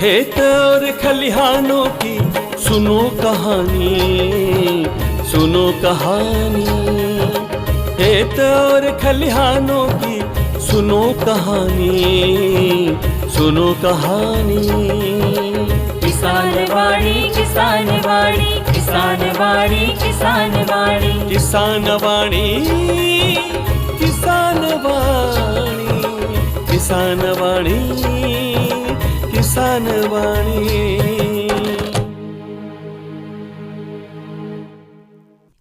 खेत और खलिहानों की सुनो कहानी, सुनो कहानी। खेत और खलिहानों की सुनो कहानी, सुनो कहानी। किसान वाणी, किसान वाणी, किसान वाणी, किसान वाणी, किसान वाणी, किसान वाणी, किसान वाणी, किसान वाणी।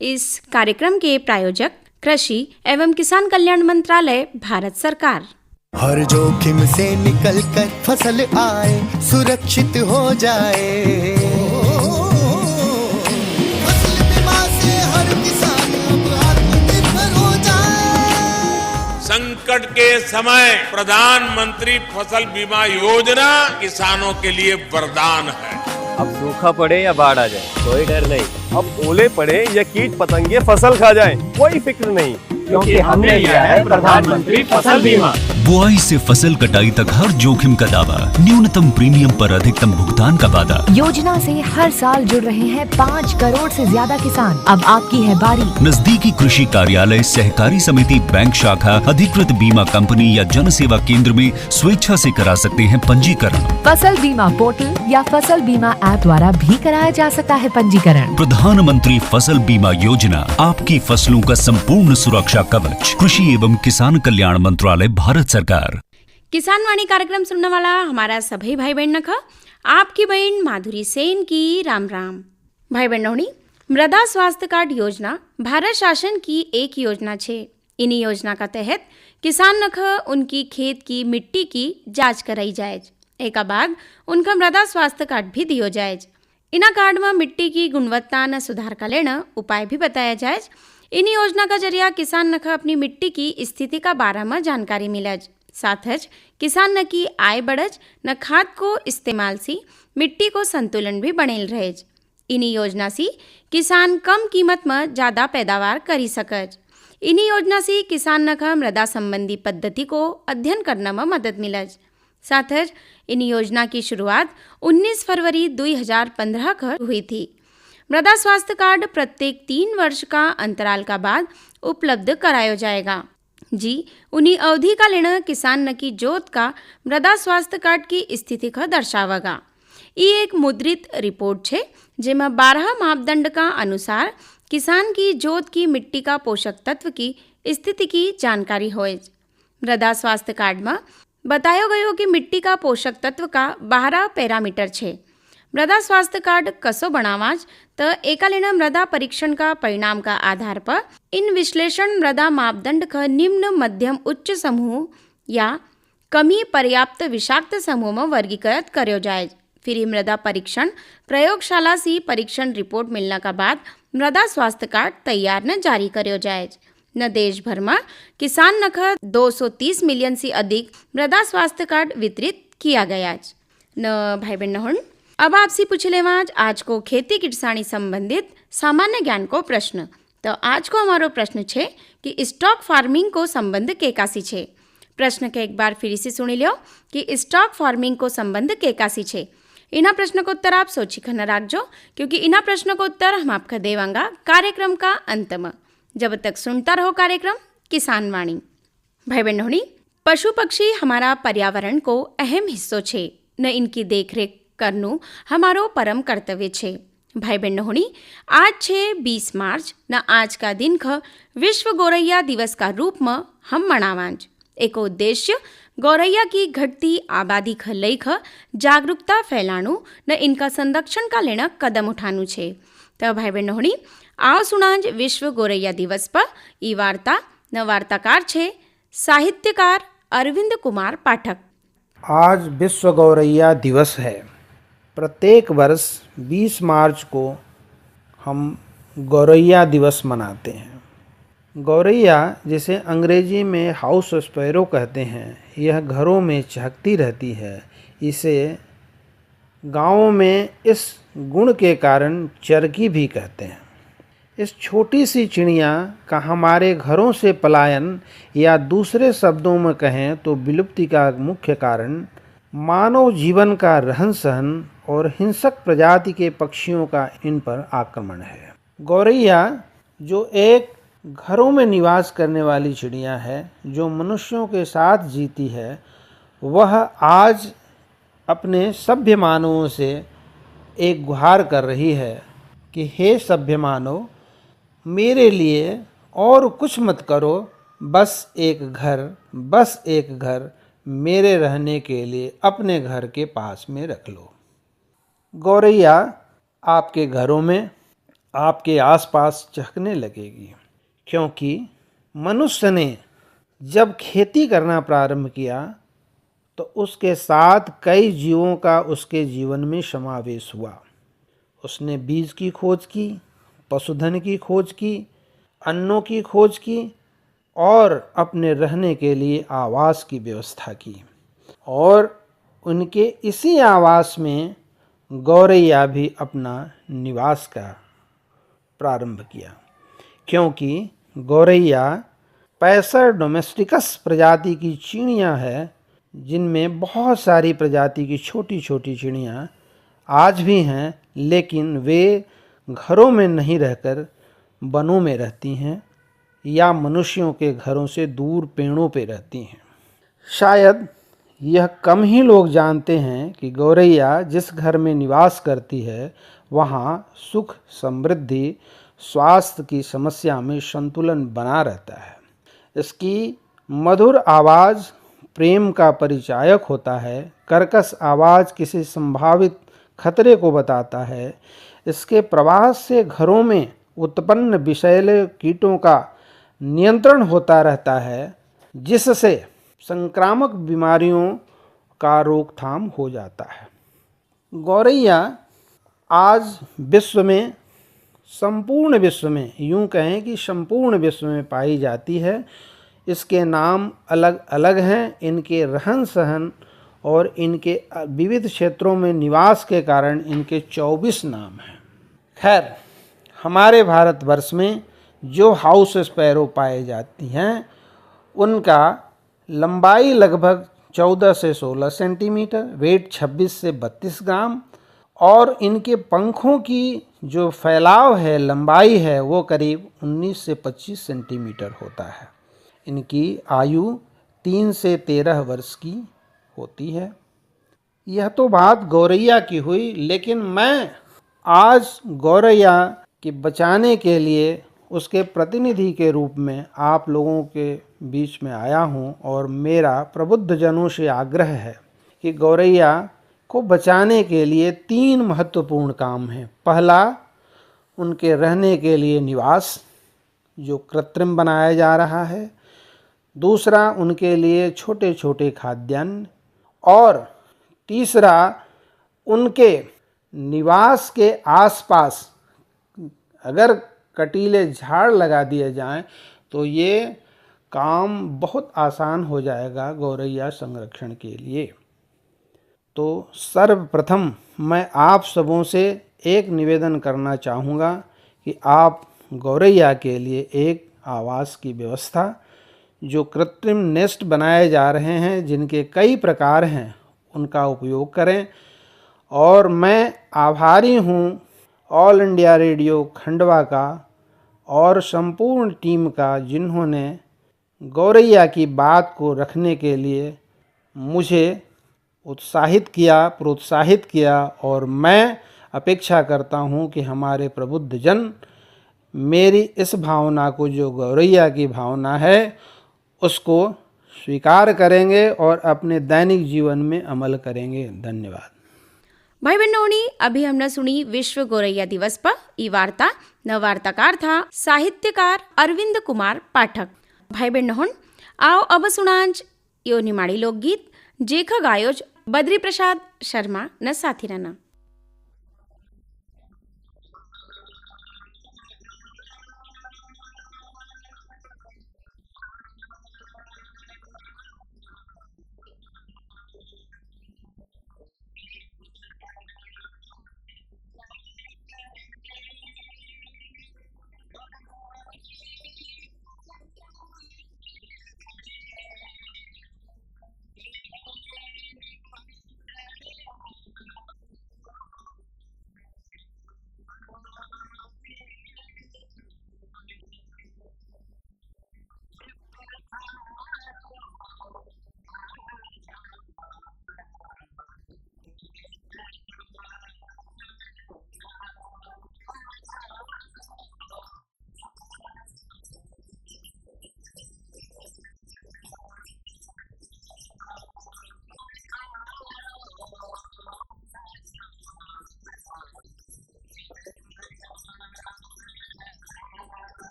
इस कार्यक्रम के प्रायोजक कृषि एवं किसान कल्याण मंत्रालय, भारत सरकार। हर जोखिम से निकल कर फसल आए, सुरक्षित हो जाए। फसल बीमा से हर किसान अब आत्मनिर्भर हो जाए। संकट के समय प्रधानमंत्री फसल बीमा योजना किसानों के लिए वरदान है। अब सूखा पड़े या बाढ़ आ जाए, कोई डर नहीं। अब ओले पड़े या कीट पतंगे फसल खा जाए, कोई फिक्र नहीं, क्योंकि हमने लिया है प्रधानमंत्री फसल बीमा। बुआई से फसल कटाई तक हर जोखिम का दावा, न्यूनतम प्रीमियम पर अधिकतम भुगतान का वादा। योजना से हर साल जुड़ रहे हैं 5 करोड़ से ज्यादा किसान। अब आपकी है बारी। नजदीकी कृषि कार्यालय, सहकारी समिति, बैंक शाखा, अधिकृत बीमा कंपनी या जन सेवा केंद्र में स्वेच्छा से करा सकते हैं पंजीकरण। फसल बीमा पोर्टल या फसल बीमा ऐप द्वारा भी कराया जा सकता है पंजीकरण। प्रधानमंत्री फसल बीमा योजना, आपकी फसलों का संपूर्ण सुरक्षा कवच। कृषि एवं किसान कल्याण मंत्रालय, भारत सरकार। किसान वाणी कार्यक्रम सुनने वाला हमारा सभी भाई बहन नख, आपकी बहन माधुरी सेन की राम राम। भाई बहनों, मृदा स्वास्थ्य कार्ड योजना भारत शासन की एक योजना छे। इन्हीं योजना का तहत किसान नख उनकी खेत की मिट्टी की जांच कराई जाए। एक बाद उनका मृदा स्वास्थ्य कार्ड भी दियो जाए। इना कार्ड में मिट्टी की गुणवत्ता न सुधार का लेना उपाय भी बताया जाए। इन योजना का जरिया किसान नख अपनी मिट्टी की स्थिति का बारे में जानकारी मिलज। साथ किसान न की आय बढ़ज, न खाद को इस्तेमाल सी मिट्टी को संतुलन भी बनेल रहेज। इन्हीं योजना से किसान कम कीमत में ज़्यादा पैदावार करी सकज। इन्हीं योजना से किसान नख मृदा संबंधी पद्धति को अध्ययन करने में मदद मिलज। साथ इन योजना की शुरुआत 19 फरवरी 2015 को हुई थी। मृदा स्वास्थ्य कार्ड प्रत्येक 3 वर्ष का अंतराल का बाद उपलब्ध कराया जाएगा। जी, उन्हीं अवधि का लेना किसान न की जोत का मृदा स्वास्थ्य कार्ड की स्थिति का दर्शावेगा। ये एक मुद्रित रिपोर्ट है जिसमें 12 मापदंड का अनुसार किसान की जोत की मिट्टी का पोषक तत्व की स्थिति की जानकारी होए। मृदा स्वास्थ्य कार्ड में बताया गयो कि मिट्टी का पोषक तत्व का 12 पैरामीटर छे। मृदा स्वास्थ्य कार्ड कसो बनावाज तो एका लेना मृदा परीक्षण का परिणाम का आधार पर इन विश्लेषण मृदा मापदंड का निम्न, मध्यम, उच्च समूह या कमी पर्याप्त विषाक्त समूह में वर्गीकृत करो जाए। फिर मृदा परीक्षण प्रयोगशाला से परीक्षण रिपोर्ट मिलने का बाद मृदा स्वास्थ्य कार्ड तैयार न जारी करो जाए। न देश भर में किसान नख 230 मिलियन से अधिक मृदा स्वास्थ्य कार्ड वितरित किया गया। न भाई बहन, अब आपसे पूछ लेवा आज को खेती किसानी संबंधित सामान्य ज्ञान को प्रश्न। तो आज को हमारो प्रश्न छे कि स्टॉक फार्मिंग को संबंध केकासी छे। प्रश्न के एक बार फिर से सुनी लो कि स्टॉक फार्मिंग को संबंध केकासी छे। इना प्रश्न को उत्तर आप सोची खन राखजो, क्योंकि इना प्रश्न को उत्तर हम आपका देवांगा कार्यक्रम का अंत में। जब तक सुनता रहो कार्यक्रम किसान वाणी। भाई बहनों, पशु पक्षी हमारा पर्यावरण को अहम हिस्सो छे, न इनकी देखरेख करनु हमारो परम कर्तव्य छे। भाई बहनों, आज छे 20 मार्च न आज का दिन ख विश्व गौरैया दिवस का रूप में हम मनावाज। एक उद्देश्य गौरैया की घटती आबादी ख लई ख जागरूकता फैलाणु न इनका संरक्षण का लेना कदम उठानु छे। तो भाई बहनों, आओ सुनाज विश्व गौरैया दिवस पर ई वार्ता न वार्ताकार छे साहित्यकार अरविंद कुमार पाठक। आज विश्व गौरैया दिवस है। प्रत्येक वर्ष 20 मार्च को हम गौरैया दिवस मनाते हैं। गौरैया, जिसे अंग्रेजी में हाउस स्पैरो कहते हैं, यह घरों में चहकती रहती है। इसे गाँवों में इस गुण के कारण चरकी भी कहते हैं। इस छोटी सी चिड़िया का हमारे घरों से पलायन या दूसरे शब्दों में कहें तो विलुप्ति का मुख्य कारण मानव जीवन का रहन सहन और हिंसक प्रजाति के पक्षियों का इन पर आक्रमण है। गौरैया जो एक घरों में निवास करने वाली चिड़िया है, जो मनुष्यों के साथ जीती है, वह आज अपने सभ्य मानवों से एक गुहार कर रही है कि हे सभ्य मानव, मेरे लिए और कुछ मत करो, बस एक घर मेरे रहने के लिए अपने घर के पास में रख लो। गौरैया आपके घरों में, आपके आसपास चहकने लगेगी, क्योंकि मनुष्य ने जब खेती करना प्रारंभ किया तो उसके साथ कई जीवों का उसके जीवन में समावेश हुआ। उसने बीज की खोज की, पशुधन की खोज की, अन्नों की खोज की और अपने रहने के लिए आवास की व्यवस्था की। और उनके इसी आवास में गौरैया भी अपना निवास का प्रारंभ किया, क्योंकि गौरैया पैसर डोमेस्टिकस प्रजाति की चिड़िया है, जिनमें बहुत सारी प्रजाति की छोटी छोटी चिड़ियाँ आज भी हैं, लेकिन वे घरों में नहीं रहकर वनों में रहती हैं या मनुष्यों के घरों से दूर पेड़ों पे रहती हैं। शायद यह कम ही लोग जानते हैं कि गौरैया जिस घर में निवास करती है, वहाँ सुख, समृद्धि, स्वास्थ्य की समस्या में संतुलन बना रहता है। इसकी मधुर आवाज़ प्रेम का परिचायक होता है। कर्कश आवाज़ किसी संभावित खतरे को बताता है। इसके प्रवास से घरों में उत्पन्न विषैले कीटों का नियंत्रण होता रहता है, जिससे संक्रामक बीमारियों का रोकथाम हो जाता है। गौरैया आज विश्व में, संपूर्ण विश्व में, यूँ कहें कि संपूर्ण विश्व में पाई जाती है। इसके नाम अलग अलग हैं। इनके रहन सहन और इनके विविध क्षेत्रों में निवास के कारण इनके 24 नाम हैं। खैर, हमारे भारतवर्ष में जो हाउस स्पैरो पाए जाती हैं, उनका लंबाई लगभग 14 से 16 सेंटीमीटर, वेट 26 से 32 ग्राम और इनके पंखों की जो फैलाव है, लंबाई है, वो करीब 19 से 25 सेंटीमीटर होता है। इनकी आयु 3 से 13 वर्ष की होती है। यह तो बात गौरैया की हुई, लेकिन मैं आज गौरैया के बचाने के लिए उसके प्रतिनिधि के रूप में आप लोगों के बीच में आया हूँ और मेरा प्रबुद्ध जनों से आग्रह है कि गौरैया को बचाने के लिए 3 महत्वपूर्ण काम हैं। पहला, उनके रहने के लिए निवास जो कृत्रिम बनाया जा रहा है। दूसरा, उनके लिए छोटे छोटे खाद्यान्न। और तीसरा, उनके निवास के आसपास अगर कटीले झाड़ लगा दिए जाएं तो ये काम बहुत आसान हो जाएगा गौरैया संरक्षण के लिए। तो सर्वप्रथम मैं आप सबों से एक निवेदन करना चाहूँगा कि आप गौरैया के लिए एक आवास की व्यवस्था, जो कृत्रिम नेस्ट बनाए जा रहे हैं जिनके कई प्रकार हैं, उनका उपयोग करें। और मैं आभारी हूँ ऑल इंडिया रेडियो खंडवा का और संपूर्ण टीम का, जिन्होंने गौरैया की बात को रखने के लिए मुझे उत्साहित किया, प्रोत्साहित किया। और मैं अपेक्षा करता हूँ कि हमारे प्रबुद्ध जन मेरी इस भावना को, जो गौरैया की भावना है, उसको स्वीकार करेंगे और अपने दैनिक जीवन में अमल करेंगे। धन्यवाद। भाई बहनों, अभी हमने सुनी विश्व गौरैया दिवस पर ई वार्ता। न वार्ताकार था साहित्यकार अरविंद कुमार पाठक। भाई बहनों, आओ अब सुनांज यो निमाड़ी लोकगीत जेख गायोज बद्री प्रसाद शर्मा न साथी रहना।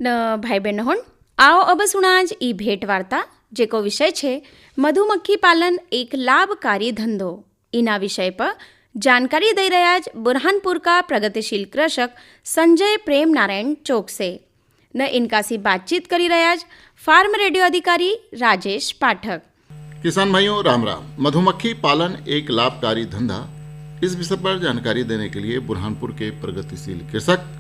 भाई बहन आओ अब सुनाज ई भेट वार्ता जेको विषय छे मधुमक्खी पालन एक लाभकारी धंधो। इना विषय पर जानकारी दे रहा बुरहानपुर का प्रगतिशील कृषक संजय प्रेम नारायण चौकसे न इनका सी बातचीत करी रहा फार्म रेडियो अधिकारी राजेश पाठक। किसान भाइयों राम राम। मधुमक्खी पालन एक लाभकारी धंधा, इस विषय पर जानकारी देने के लिए बुरहानपुर के प्रगतिशील कृषक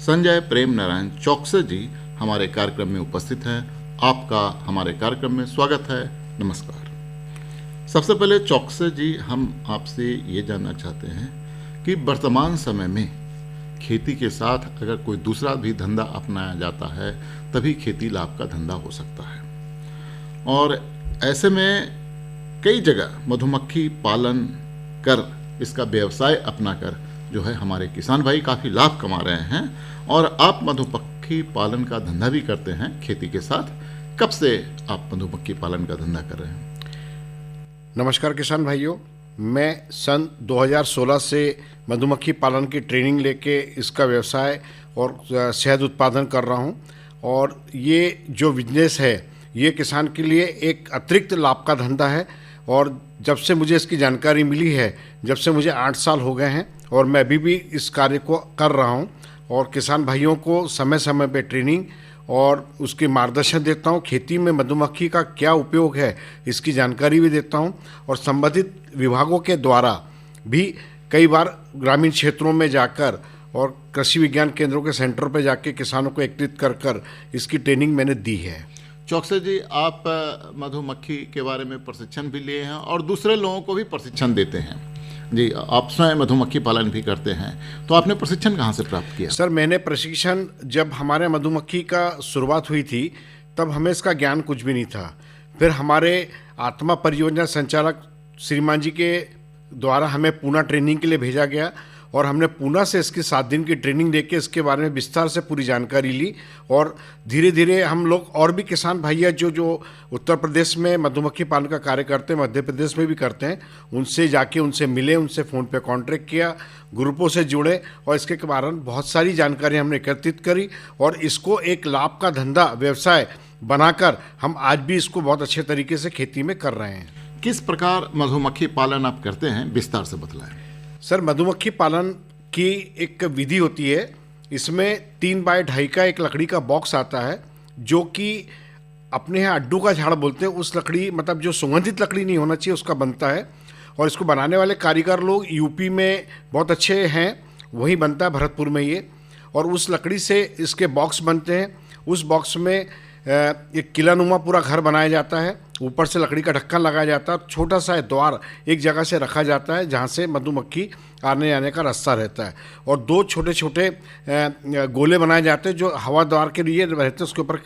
संजय प्रेम नारायण चौकसे जी हमारे कार्यक्रम में उपस्थित हैं। आपका हमारे कार्यक्रम में स्वागत है। नमस्कार। सबसे पहले चौकसे जी, हम आपसे ये जानना चाहते हैं कि वर्तमान समय में खेती के साथ अगर कोई दूसरा भी धंधा अपनाया जाता है तभी खेती लाभ का धंधा हो सकता है, और ऐसे में कई जगह मधुमक्खी पालन कर इसका व्यवसाय अपनाकर जो है हमारे किसान भाई काफ़ी लाभ कमा रहे हैं। और आप मधुमक्खी पालन का धंधा भी करते हैं खेती के साथ। कब से आप मधुमक्खी पालन का धंधा कर रहे हैं? नमस्कार किसान भाइयों, मैं सन 2016 से मधुमक्खी पालन की ट्रेनिंग लेके इसका व्यवसाय और शहद उत्पादन कर रहा हूँ। और ये जो बिजनेस है ये किसान के लिए एक अतिरिक्त लाभ का धंधा है। और जब से मुझे इसकी जानकारी मिली है, जब से मुझे 8 साल हो गए हैं और मैं अभी भी इस कार्य को कर रहा हूँ और किसान भाइयों को समय समय पे ट्रेनिंग और उसके मार्गदर्शन देता हूँ। खेती में मधुमक्खी का क्या उपयोग है इसकी जानकारी भी देता हूँ। और संबंधित विभागों के द्वारा भी कई बार ग्रामीण क्षेत्रों में जाकर और कृषि विज्ञान केंद्रों के सेंटर पर जाके किसानों को एकत्रित कर इसकी ट्रेनिंग मैंने दी है। चौकसे जी, आप मधुमक्खी के बारे में प्रशिक्षण भी लिए हैं और दूसरे लोगों को भी प्रशिक्षण देते हैं जी। आप स्वयं मधुमक्खी पालन भी करते हैं, तो आपने प्रशिक्षण कहाँ से प्राप्त किया? सर, मैंने प्रशिक्षण जब हमारे मधुमक्खी का शुरुआत हुई थी तब हमें इसका ज्ञान कुछ भी नहीं था। फिर हमारे आत्मा परियोजना संचालक श्रीमान जी के द्वारा हमें पूना ट्रेनिंग के लिए भेजा गया और हमने पूना से इसकी 7 दिन की ट्रेनिंग देके इसके बारे में विस्तार से पूरी जानकारी ली। और धीरे धीरे हम लोग और भी किसान भैया जो उत्तर प्रदेश में मधुमक्खी पालन का कार्य करते हैं, मध्य प्रदेश में भी करते हैं, उनसे जाके उनसे मिले, उनसे फ़ोन पे कॉन्ट्रैक्ट किया, ग्रुपों से जुड़े और इसके कारण बहुत सारी जानकारी हमने एकत्रित करी और इसको एक लाभ का धंधा व्यवसाय बनाकर हम आज भी इसको बहुत अच्छे तरीके से खेती में कर रहे हैं। किस प्रकार मधुमक्खी पालन आप करते हैं, विस्तार से बतलाएं। सर, मधुमक्खी पालन की एक विधि होती है। इसमें 3 बाय 2.5 का एक लकड़ी का बॉक्स आता है जो कि अपने यहाँ अड्डू का झाड़ बोलते हैं। उस लकड़ी, मतलब जो सुगंधित लकड़ी नहीं होना चाहिए, उसका बनता है। और इसको बनाने वाले कारीगर लोग यूपी में बहुत अच्छे हैं, वहीं बनता है भरतपुर में ये। और उस लकड़ी से इसके बॉक्स बनते हैं। उस बॉक्स में एक किलानुमा पूरा घर बनाया जाता है, ऊपर से लकड़ी का ढक्कन लगाया जाता है, छोटा सा द्वार एक जगह से रखा जाता है जहाँ से मधुमक्खी आने जाने का रास्ता रहता है। और 2 छोटे छोटे गोले बनाए जाते हैं जो हवा द्वार के लिए रहते हैं। उसके ऊपर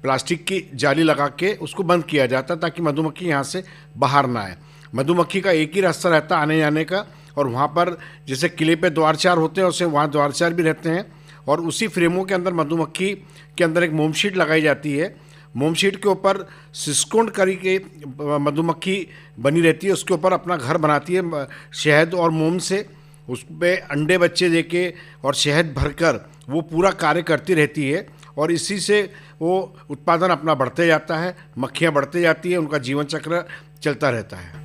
प्लास्टिक की जाली लगा के उसको बंद किया जाता है ताकि मधुमक्खी यहाँ से बाहर ना आए। मधुमक्खी का एक ही रास्ता रहता है आने जाने का, और वहाँ पर जैसे किले पे द्वारचार होते हैं वैसे वहाँ द्वारचार भी रहते हैं। और उसी फ्रेमों के अंदर मधुमक्खी के अंदर एक मोमशीट लगाई जाती है। मोमशीट के ऊपर सिसकोंड करी के मधुमक्खी बनी रहती है, उसके ऊपर अपना घर बनाती है शहद और मोम से। उस पर अंडे बच्चे देके और शहद भरकर वो पूरा कार्य करती रहती है और इसी से वो उत्पादन अपना बढ़ते जाता है, मक्खियाँ बढ़ते जाती है, उनका जीवन चक्र चलता रहता है।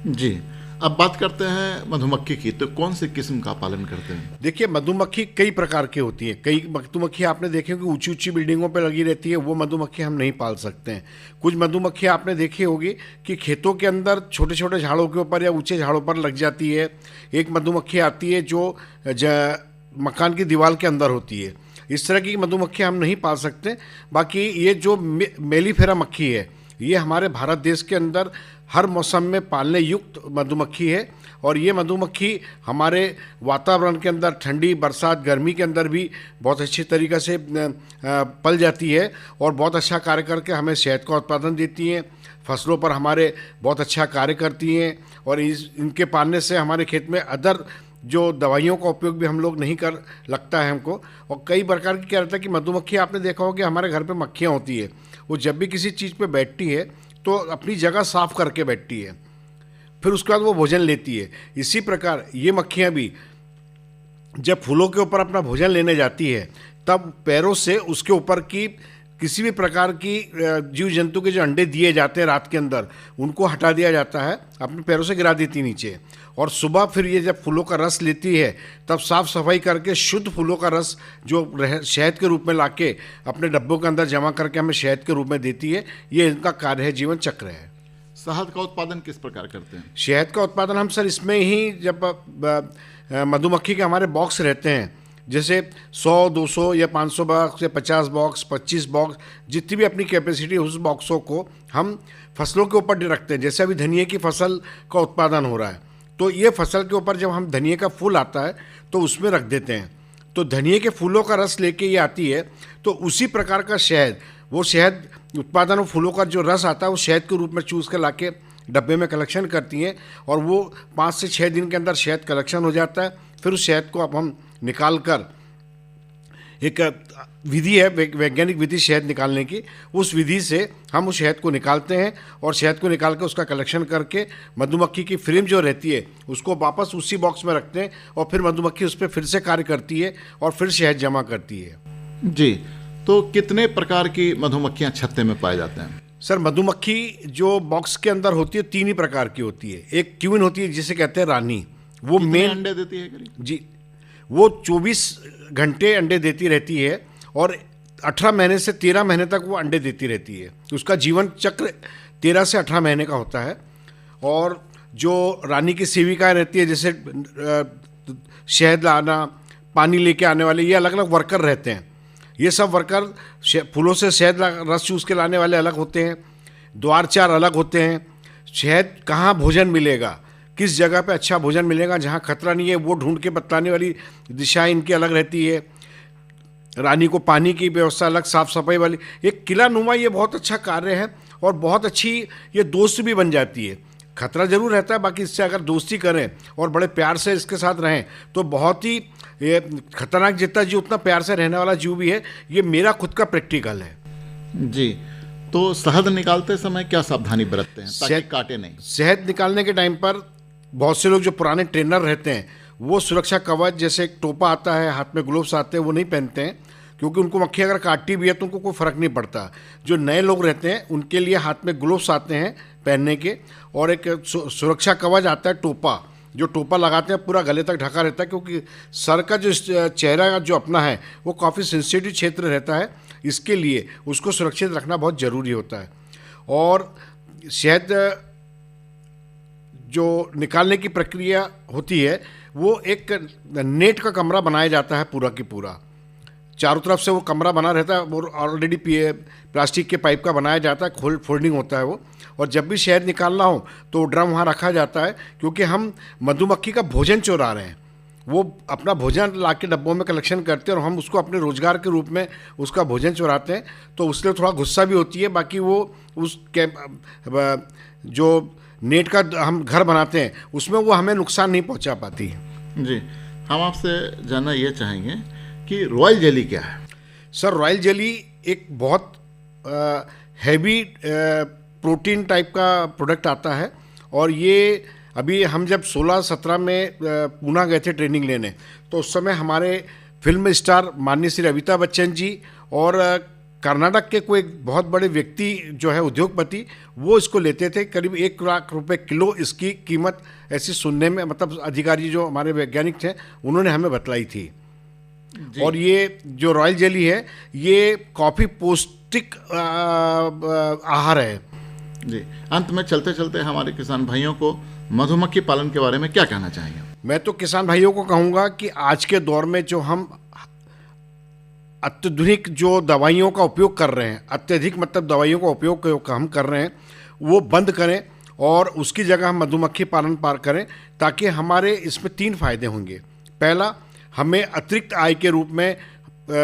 जी, अब बात करते हैं मधुमक्खी की, तो कौन सी किस्म का पालन करते हैं? देखिए, मधुमक्खी कई प्रकार की होती है। कई मधुमक्खी आपने देखे होगी ऊंची ऊंची बिल्डिंगों पे लगी रहती है, वो मधुमक्खी हम नहीं पाल सकते हैं। कुछ मधुमक्खी आपने देखी होगी कि खेतों के अंदर छोटे छोटे झाड़ों के ऊपर या ऊंचे झाड़ों पर लग जाती है। एक मधुमक्खी आती है जो मकान की दीवार के अंदर होती है। इस तरह की मधुमक्खी हम नहीं पाल सकते। बाकी ये जो मेलीफेरा मक्खी है, ये हमारे भारत देश के अंदर हर मौसम में पालने युक्त मधुमक्खी है। और ये मधुमक्खी हमारे वातावरण के अंदर ठंडी, बरसात, गर्मी के अंदर भी बहुत अच्छी तरीक़े से पल जाती है और बहुत अच्छा कार्य करके हमें शहद का उत्पादन देती हैं। फसलों पर हमारे बहुत अच्छा कार्य करती हैं और इनके पालने से हमारे खेत में अदर जो दवाइयों का उपयोग भी हम लोग नहीं कर लगता है हमको। और कई प्रकार की क्या रहता है कि मधुमक्खी आपने देखा होगा कि हमारे घर पे मक्खियाँ होती है, वो जब भी किसी चीज़ पे बैठती है तो अपनी जगह साफ करके बैठती है, फिर उसके बाद वो भोजन लेती है। इसी प्रकार ये मक्खियाँ भी जब फूलों के ऊपर अपना भोजन लेने जाती है, तब पैरों से उसके ऊपर की किसी भी प्रकार की जीव जंतु के जो अंडे दिए जाते हैं रात के अंदर, उनको हटा दिया जाता है, अपने पैरों से गिरा देती नीचे। और सुबह फिर ये जब फूलों का रस लेती है तब साफ सफाई करके शुद्ध फूलों का रस जो शहद के रूप में लाके अपने डब्बों के अंदर जमा करके हमें शहद के रूप में देती है। ये इनका कार्य है, जीवन चक्र है। शहद का उत्पादन किस प्रकार करते हैं? शहद का उत्पादन हम सर इसमें ही, जब मधुमक्खी के हमारे बॉक्स रहते हैं, जैसे 100, 200 या 500 बॉक्स या 50 बॉक्स, 25 बॉक्स, जितनी भी अपनी कैपेसिटी उस बॉक्सों को हम फसलों के ऊपर रखते हैं। जैसे अभी धनिया की फसल का उत्पादन हो रहा है, तो ये फसल के ऊपर जब हम धनिया का फूल आता है तो उसमें रख देते हैं, तो धनिया के फूलों का रस लेके ये आती है। तो उसी प्रकार का शहद, वो शहद उत्पादन और फूलों का जो रस आता है वो शहद के रूप में चूस कर लाके डब्बे में कलेक्शन करती हैं, और वो 5 से 6 दिन के अंदर शहद कलेक्शन हो जाता है। फिर उस शहद को अब हम निकाल कर, एक विधि है वैज्ञानिक विधि शहद निकालने की, उस विधि से हम उस शहद को निकालते हैं, और शहद को निकाल कर उसका कलेक्शन करके मधुमक्खी की फ्रेम जो रहती है उसको वापस उसी बॉक्स में रखते हैं, और फिर मधुमक्खी उस पर फिर से कार्य करती है और फिर शहद जमा करती है। जी, तो कितने प्रकार की मधुमक्खियां छत्ते में पाए जाते हैं? सर, मधुमक्खी जो बॉक्स के अंदर होती है 3 ही प्रकार की होती है। एक क्वीन होती है जिसे कहते हैं रानी, वो मेन अंडे देती है करीब? जी, वो 24 घंटे अंडे देती रहती है, और 18 महीने से 13 महीने तक वो अंडे देती रहती है। उसका जीवन चक्र 13 से 18 महीने का होता है। और जो रानी की सेविकाएं रहती है, जैसे शहद लाना, पानी लेके आने वाले, ये अलग अलग वर्कर रहते हैं। ये सब वर्कर फूलों से शहद रस चूस के लाने वाले अलग होते हैं, द्वारचार अलग होते हैं। शहद कहाँ भोजन मिलेगा, किस जगह पे अच्छा भोजन मिलेगा जहाँ खतरा नहीं है, वो ढूंढ के बतलाने वाली दिशाएं इनकी अलग रहती है। रानी को पानी की व्यवस्था अलग, साफ सफाई वाली, एक किला नुमा ये बहुत अच्छा कार्य है, और बहुत अच्छी ये दोस्त भी बन जाती है। खतरा जरूर रहता है, बाकी इससे अगर दोस्ती करें और बड़े प्यार से इसके साथ रहें तो बहुत ही ये खतरनाक जितना जीव उतना प्यार से रहने वाला जीव भी है। ये मेरा खुद का प्रैक्टिकल है। जी, तो शहद निकालते समय क्या सावधानी बरतते हैं ताकि काटे नहीं? शहद निकालने के टाइम पर बहुत से लोग जो पुराने ट्रेनर रहते हैं वो सुरक्षा कवच, जैसे एक टोपा आता है, हाथ में ग्लोव्स आते हैं, वो नहीं पहनते हैं, क्योंकि उनको मक्खी अगर काटती भी है तो उनको कोई फ़र्क नहीं पड़ता। जो नए लोग रहते हैं उनके लिए हाथ में ग्लोव्स आते हैं पहनने के, और एक सुरक्षा कवच आता है टोपा, जो टोपा लगाते हैं पूरा गले तक ढका रहता है, क्योंकि सर का जो चेहरा का जो अपना है वो काफ़ी सेंसिटिव क्षेत्र रहता है, इसके लिए उसको सुरक्षित रखना बहुत ज़रूरी होता है। और शहद जो निकालने की प्रक्रिया होती है वो एक नेट का कमरा बनाया जाता है पूरा की पूरा, चारों तरफ से वो कमरा बना रहता है, वो ऑलरेडी प्लास्टिक के पाइप का बनाया जाता है, फोल्डिंग होता है वो। और जब भी शहद निकालना हो तो ड्रम वहाँ रखा जाता है, क्योंकि हम मधुमक्खी का भोजन चुरा रहे हैं। वो अपना भोजन ला के डब्बों में कलेक्शन करते हैं और हम उसको अपने रोजगार के रूप में उसका भोजन चुराते हैं, तो उसके थोड़ा गुस्सा भी होती है। बाकी वो उस जो नेट का हम घर बनाते हैं उसमें वो हमें नुकसान नहीं पहुंचा पाती। जी, हम आपसे जानना ये चाहेंगे कि रॉयल जेली क्या है? सर, रॉयल जेली एक बहुत हैवी प्रोटीन टाइप का प्रोडक्ट आता है, और ये अभी हम जब 16-17 में पूना गए थे ट्रेनिंग लेने, तो उस समय हमारे फिल्म स्टार माननीय श्री अमिताभ बच्चन जी और कर्नाटक के कोई बहुत बड़े व्यक्ति जो है उद्योगपति, वो इसको लेते थे। करीब 1 लाख रुपए किलो इसकी कीमत ऐसी सुनने में, मतलब अधिकारी जो हमारे वैज्ञानिक थे उन्होंने हमें बतलाई थी। और ये जो रॉयल जेली है ये काफ़ी पौष्टिक आहार है। जी, अंत में चलते चलते हमारे किसान भाइयों को मधुमक्खी पालन के बारे में क्या कहना चाहेंगे? मैं तो किसान भाइयों को कहूँगा कि आज के दौर में जो हम अत्यधिक जो दवाइयों का उपयोग कर रहे हैं, अत्यधिक मतलब दवाइयों का उपयोग हम कर रहे हैं, वो बंद करें और उसकी जगह हम मधुमक्खी पालन करें, ताकि हमारे इसमें 3 फायदे होंगे। पहला, हमें अतिरिक्त आय के रूप में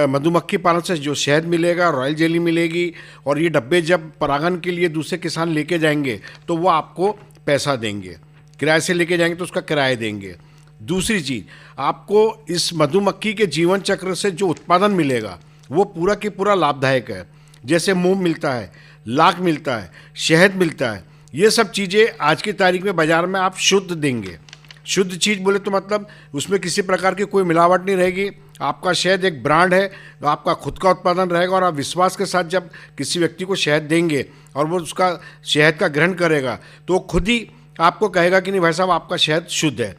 मधुमक्खी पालन से जो शहद मिलेगा, रॉयल जेली मिलेगी, और ये डब्बे जब परागन के लिए दूसरे किसान लेके जाएंगे तो वो आपको पैसा देंगे, किराए से लेके जाएंगे तो उसका किराया देंगे। दूसरी चीज़, आपको इस मधुमक्खी के जीवन चक्र से जो उत्पादन मिलेगा वो पूरा की पूरा लाभदायक है। जैसे मोम मिलता है, लाख मिलता है, शहद मिलता है, ये सब चीज़ें आज की तारीख में बाज़ार में आप शुद्ध देंगे। शुद्ध चीज़ बोले तो मतलब उसमें किसी प्रकार की कोई मिलावट नहीं रहेगी, आपका शहद एक ब्रांड है, तो आपका खुद का उत्पादन रहेगा और आप विश्वास के साथ जब किसी व्यक्ति को शहद देंगे और वो उसका शहद का ग्रहण करेगा तो वो खुद ही आपको कहेगा कि नहीं भाई साहब आपका शहद शुद्ध है।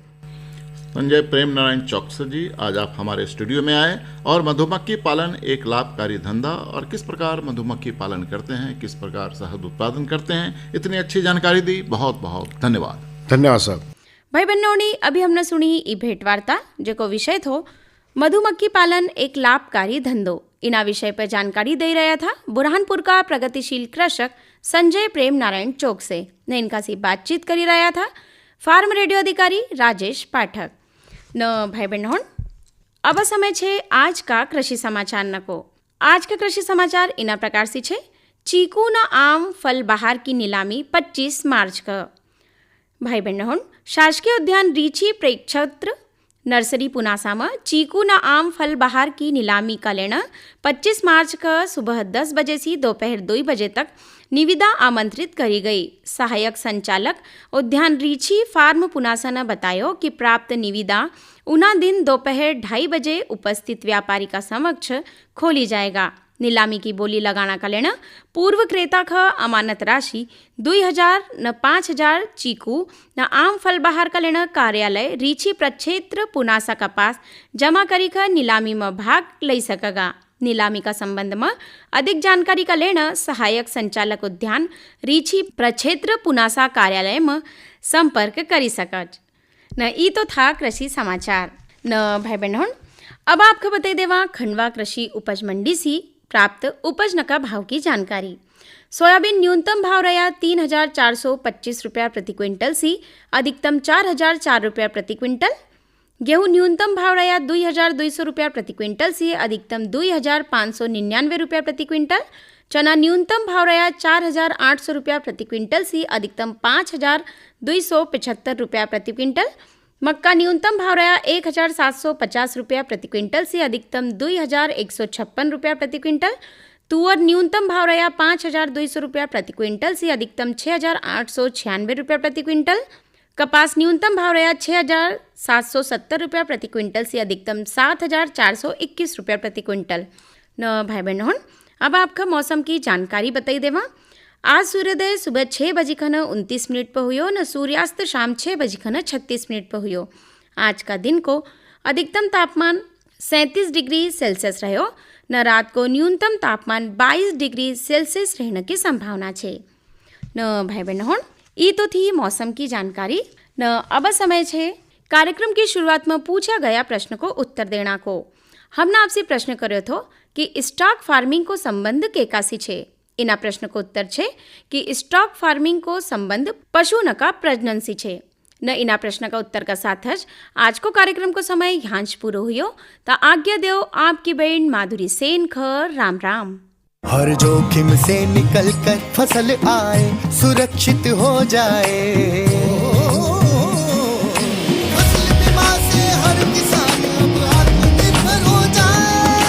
संजय प्रेम नारायण चौकसे जी, आज आप हमारे स्टूडियो में आए और मधुमक्खी पालन एक लाभकारी धंधा और किस प्रकार मधुमक्खी पालन करते हैं, किस प्रकार शहद उत्पादन करते हैं, इतनी अच्छी जानकारी दी। बहुत बहुत धन्यवाद। धन्यवाद साहब। भाई बहनों, अभी हमने सुनी ई भेंट वार्ता जेको विषय थो मधुमक्खी पालन एक लाभकारी धंधो। इना विषय पर जानकारी दे रहा था बुरहानपुर का प्रगतिशील कृषक संजय प्रेम नारायण चौकसे ने इनका से बातचीत करी रहा था फार्म रेडियो अधिकारी राजेश पाठक न। भाई बहनों, अब समय छे आज का कृषि समाचार न को। आज का कृषि समाचार इना प्रकार से छे चीकू न आम फल बहार की नीलामी 25 मार्च का। भाई बहनों, शासकीय उद्यान रीछी प्रेक्षेत्र नर्सरी पुनासा में चीकू न आम फल बहार की नीलामी का लेना 25 मार्च का सुबह 10 बजे से दोपहर 2 बजे तक निविदा आमंत्रित करी गई। सहायक संचालक उद्यान रीछी फार्म पुनासा ने बताया कि प्राप्त निविदा उना दिन दोपहर 2:30 बजे उपस्थित व्यापारी का समक्ष खोली जाएगा। नीलामी की बोली लगाना का लेना पूर्व क्रेता का अमानत राशि 2000 न 5000 चीकू न आम फल बहार का लेना कार्यालय रीछी प्रक्षेत्र पुनासा का पास जमा करी का नीलामी में भाग ले सकेगा। नीलामी का संबंध में अधिक जानकारी का लेना सहायक संचालक उद्यान रीछी प्रक्षेत्र पुनासा कार्यालय में संपर्क करी सकज न। ई तो था कृषि समाचार न। भाई बहनों, अब आपको बता देवा खंडवा कृषि उपज मंडी से प्राप्त उपज नका भाव की जानकारी। सोयाबीन न्यूनतम भाव रहा 3425 रुपया प्रति क्विंटल से अधिकतम 4004 रुपया प्रति क्विंटल। गेहूं न्यूनतम भाव रहा 2200 रुपया प्रति क्विंटल से अधिकतम 2599 रुपया प्रति क्विंटल। चना न्यूनतम भाव रहा 4800 रुपया प्रति क्विंटल से अधिकतम 5275 रुपया प्रति क्विंटल। मक्का न्यूनतम भाव रहा 1750 रुपया प्रति क्विंटल से अधिकतम 2156 रुपया प्रति क्विंटल। तुअर न्यूनतम भाव रहा 5200 रुपया प्रति क्विंटल से अधिकतम 6896 रुपया प्रति क्विंटल। कपास न्यूनतम भाव रहा 6770 रुपया प्रति क्विंटल से अधिकतम 7421 रुपया प्रति क्विंटल न। भाई बहनों, अब आपका मौसम की जानकारी बताई देवा। आज सूर्योदय सुबह 6 बजे खन 29 मिनट पर हुयो न सूर्यास्त शाम 6 बजे खन 36 मिनट पर हुयो। आज का दिन को अधिकतम तापमान 37 डिग्री सेल्सियस रहो न। रात को न्यूनतम तापमान 22 डिग्री सेल्सियस रहने की संभावना है न। भाई बहनों, ये तो थी मौसम की जानकारी न। अब समय है कार्यक्रम की शुरुआत में पूछा गया प्रश्न को उत्तर देना को। हमने आपसे प्रश्न कर्यो थो कि स्टॉक फार्मिंग को संबंध केकासी छे। इना प्रश्न को उत्तर छे कि स्टॉक फार्मिंग को संबंध पशु नका प्रजनन से छे न। इना प्रश्न का उत्तर का साथ आज को कार्यक्रम को समय यहाँ पूरो हुयो। ता आज्ञा देव आपकी बहन माधुरी सेन खर। राम राम। हर जोखिम से निकल कर फसल आए, सुरक्षित हो जाए। फसल बीमा से हर किसान अब आत्मनिर्भर हो जाए।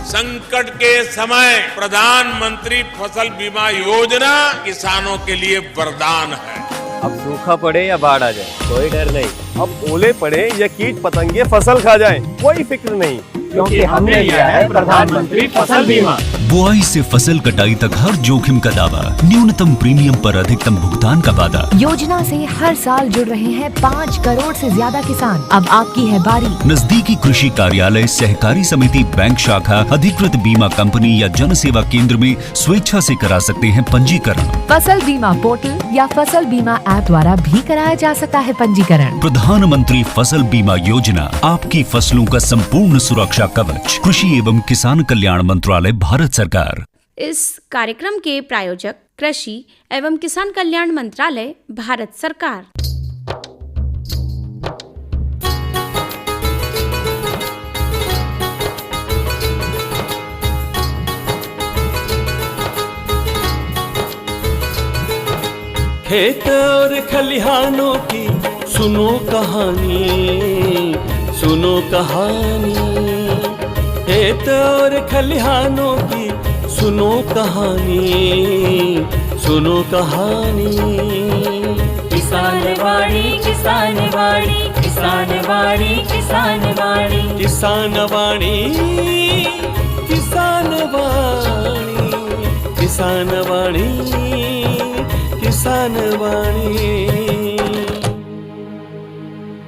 संकट के समय प्रधानमंत्री फसल बीमा योजना किसानों के लिए वरदान है। अब सूखा पड़े या बाढ़ आ जाए कोई डर नहीं। अब ओले पड़े या कीट पतंगे फसल खा जाए कोई फिक्र नहीं, क्योंकि हमने लिया है प्रधानमंत्री फसल बीमा। बुआई से फसल कटाई तक हर जोखिम का दावा, न्यूनतम प्रीमियम पर अधिकतम भुगतान का वादा। योजना से हर साल जुड़ रहे हैं 5 करोड़ से ज्यादा किसान। अब आपकी है बारी। नजदीकी कृषि कार्यालय, सहकारी समिति, बैंक शाखा, अधिकृत बीमा कंपनी या जन सेवा केंद्र में स्वेच्छा से करा सकते हैं पंजीकरण। फसल बीमा पोर्टल या फसल बीमा ऐप द्वारा भी कराया जा सकता है पंजीकरण। प्रधानमंत्री फसल बीमा योजना, आपकी फसलों का संपूर्ण सुरक्षा कवच। कृषि एवं किसान कल्याण मंत्रालय, भारत सरकार। इस कार्यक्रम के प्रायोजक कृषि एवं किसान कल्याण मंत्रालय, भारत सरकार। खेत और खलिहानों की सुनो कहानी, सुनो कहानी। खेत और खलिहानों की सुनो कहानी, सुनो कहानी। किसान वाणी, किसान वाणी, किसान वाणी, किसान वाणी। वाणी किसान वाणी किसान वाणी किसान वाणी किसान वाणी